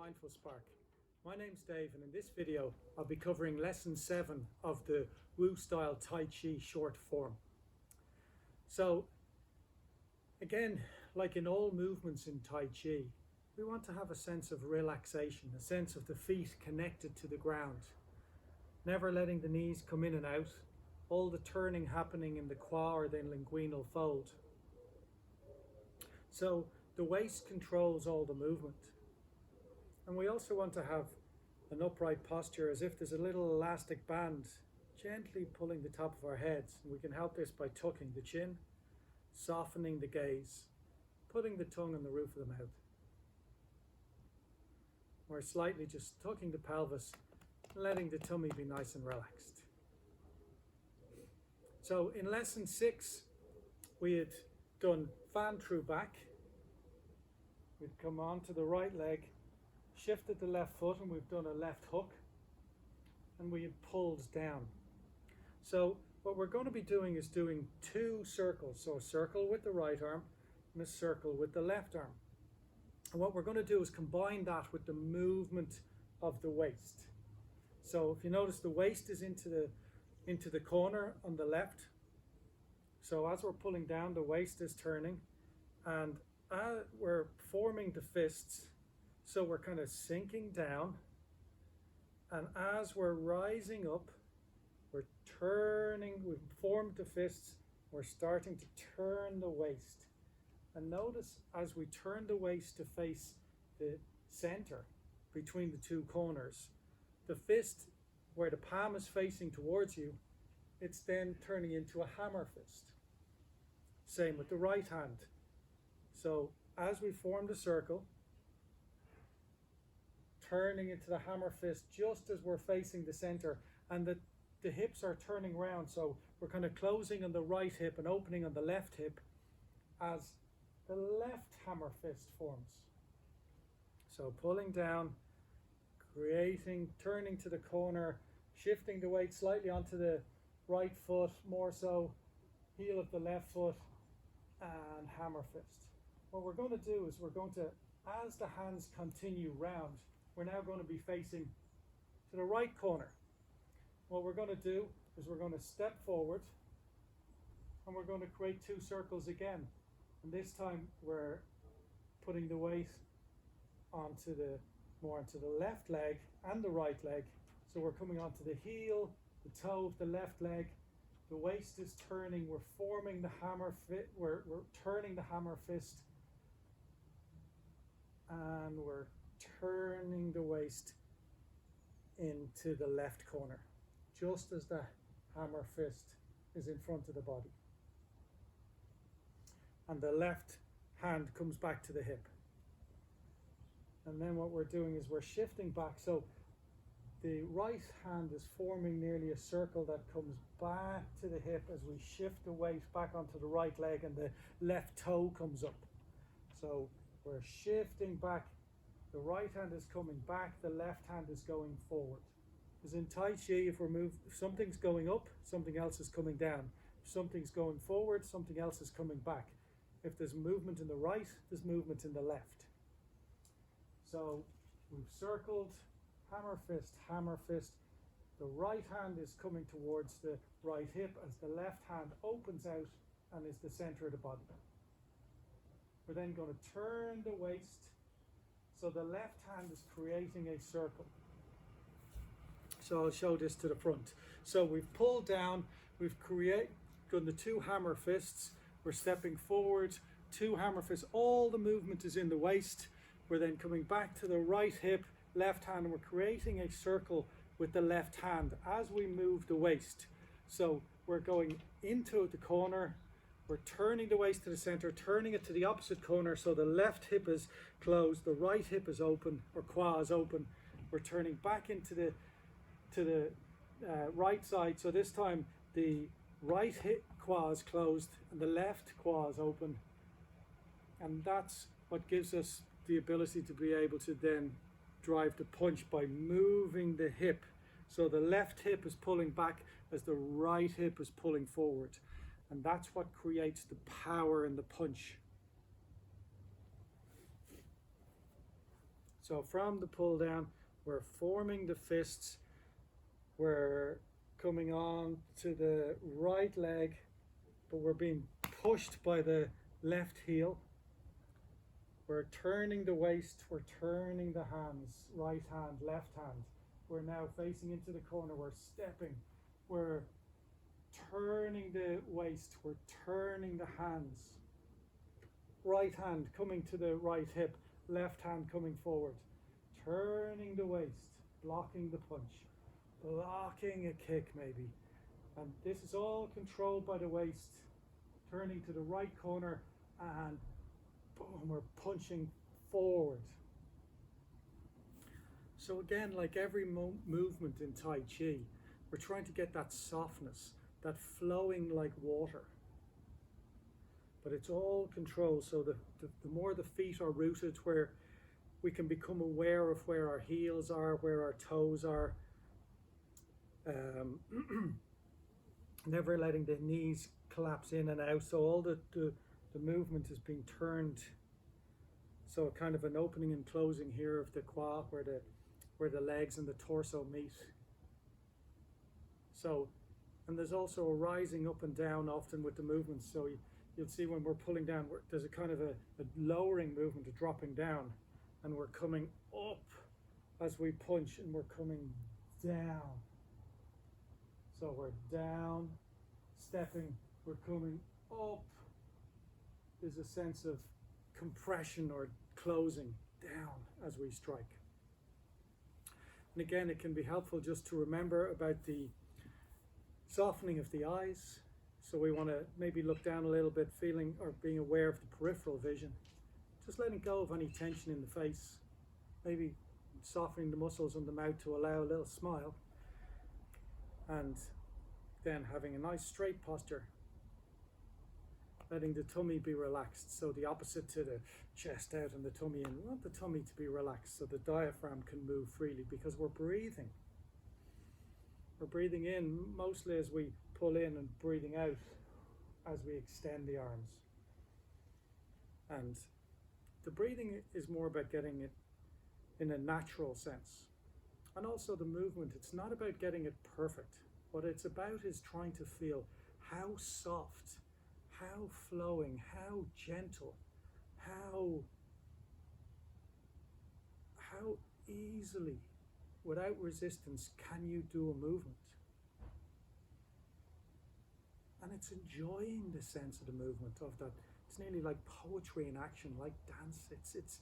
Mindful Spark. My name's Dave, and in this video I'll be covering lesson 7 of the Wu Style Tai Chi short form. So again, like in all movements in Tai Chi, we want to have a sense of relaxation, a sense of the feet connected to the ground, never letting the knees come in and out, all the turning happening in the qua or the linguinal fold. So the waist controls all the movement. And we also want to have an upright posture as if there's a little elastic band gently pulling the top of our heads. And we can help this by tucking the chin, softening the gaze, putting the tongue on the roof of the mouth. Or slightly just tucking the pelvis, letting the tummy be nice and relaxed. So in lesson 6, we had done fan through back. We'd come on to the right leg, shifted the left foot, and we've done a left hook, and we had pulled down. So what we're going to be doing is doing 2 circles. So a circle with the right arm and a circle with the left arm. And what we're going to do is combine that with the movement of the waist. So if you notice, the waist is into the corner on the left. So as we're pulling down, the waist is turning, and we're forming the fists. So we're kind of sinking down, and as we're rising up, we've formed the fists, we're starting to turn the waist. And notice as we turn the waist to face the center between the 2 corners, the fist where the palm is facing towards you, it's then turning into a hammer fist. Same with the right hand. So as we form the circle, turning into the hammer fist just as we're facing the center, and the hips are turning round, so we're kind of closing on the right hip and opening on the left hip as the left hammer fist forms. So pulling down, turning to the corner, shifting the weight slightly onto the right foot, more so heel of the left foot, and hammer fist. What we're going to do is as the hands continue round, we're now going to be facing to the right corner. What we're going to do is we're going to step forward, and we're going to create 2 circles again. And this time we're putting the weight more onto the left leg and the right leg. So we're coming onto the heel, the toe of the left leg. The waist is turning. We're forming the hammer fit. We're turning the hammer fist, and we're turning the waist into the left corner, just as the hammer fist is in front of the body. And the left hand comes back to the hip. And then what we're doing is we're shifting back. So the right hand is forming nearly a circle that comes back to the hip as we shift the weight back onto the right leg, and the left toe comes up. So we're shifting back. The right hand is coming back, the left hand is going forward. Because in Tai Chi, if something's going up, something else is coming down. If something's going forward, something else is coming back. If there's movement in the right, there's movement in the left. So we've circled, hammer fist. The right hand is coming towards the right hip as the left hand opens out and is the center of the body. We're then going to turn the waist. So the left hand is creating a circle. So I'll show this to the front. So we've pulled down, we've done the 2 hammer fists, we're stepping forward, 2 hammer fists, all the movement is in the waist. We're then coming back to the right hip, left hand, and we're creating a circle with the left hand as we move the waist. So we're going into the corner, we're turning the waist to the center, turning it to the opposite corner, so the left hip is closed, the right hip is open, or qua is open. We're turning back into the right side, so this time the right hip qua is closed and the left qua is open. And that's what gives us the ability to be able to then drive the punch by moving the hip. So the left hip is pulling back as the right hip is pulling forward. And that's what creates the power in the punch. So from the pull down, we're forming the fists, we're coming on to the right leg, but we're being pushed by the left heel. We're turning the waist, we're turning the hands, right hand, left hand. We're now facing into the corner, we're stepping, we're turning the waist, we're turning the hands. Right hand coming to the right hip, left hand coming forward. Turning the waist, blocking the punch, blocking a kick maybe. And this is all controlled by the waist. Turning to the right corner and boom, we're punching forward. So again, like every movement in Tai Chi, we're trying to get that softness, that flowing like water. But it's all controlled, so the more the feet are rooted, where we can become aware of where our heels are, where our toes are, never letting the knees collapse in and out. So all the movement is being turned. So kind of an opening and closing here of the quad, where the legs and the torso meet. So, and there's also a rising up and down often with the movements. So you'll see when we're pulling down, there's a kind of a lowering movement, a dropping down, and we're coming up as we punch, and we're coming down. So we're down, stepping, we're coming up. There's a sense of compression or closing down as we strike. And again, it can be helpful just to remember about the softening of the eyes. So we want to maybe look down a little bit, feeling or being aware of the peripheral vision. Just letting go of any tension in the face. Maybe softening the muscles on the mouth to allow a little smile. And then having a nice straight posture. Letting the tummy be relaxed. So the opposite to the chest out and the tummy in. We want the tummy to be relaxed so the diaphragm can move freely, because we're breathing. We're breathing in mostly as we pull in and breathing out as we extend the arms. And the breathing is more about getting it in a natural sense. And also the movement, it's not about getting it perfect. What it's about is trying to feel how soft, how flowing, how gentle, how easily, without resistance, can you do a movement. And it's enjoying the sense of the movement of that. It's nearly like poetry in action, like dance. It's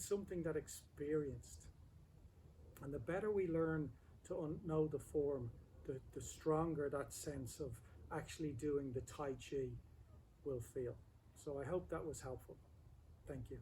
something that experienced. And the better we learn to know the form, the stronger that sense of actually doing the Tai Chi will feel. So I hope that was helpful. Thank you.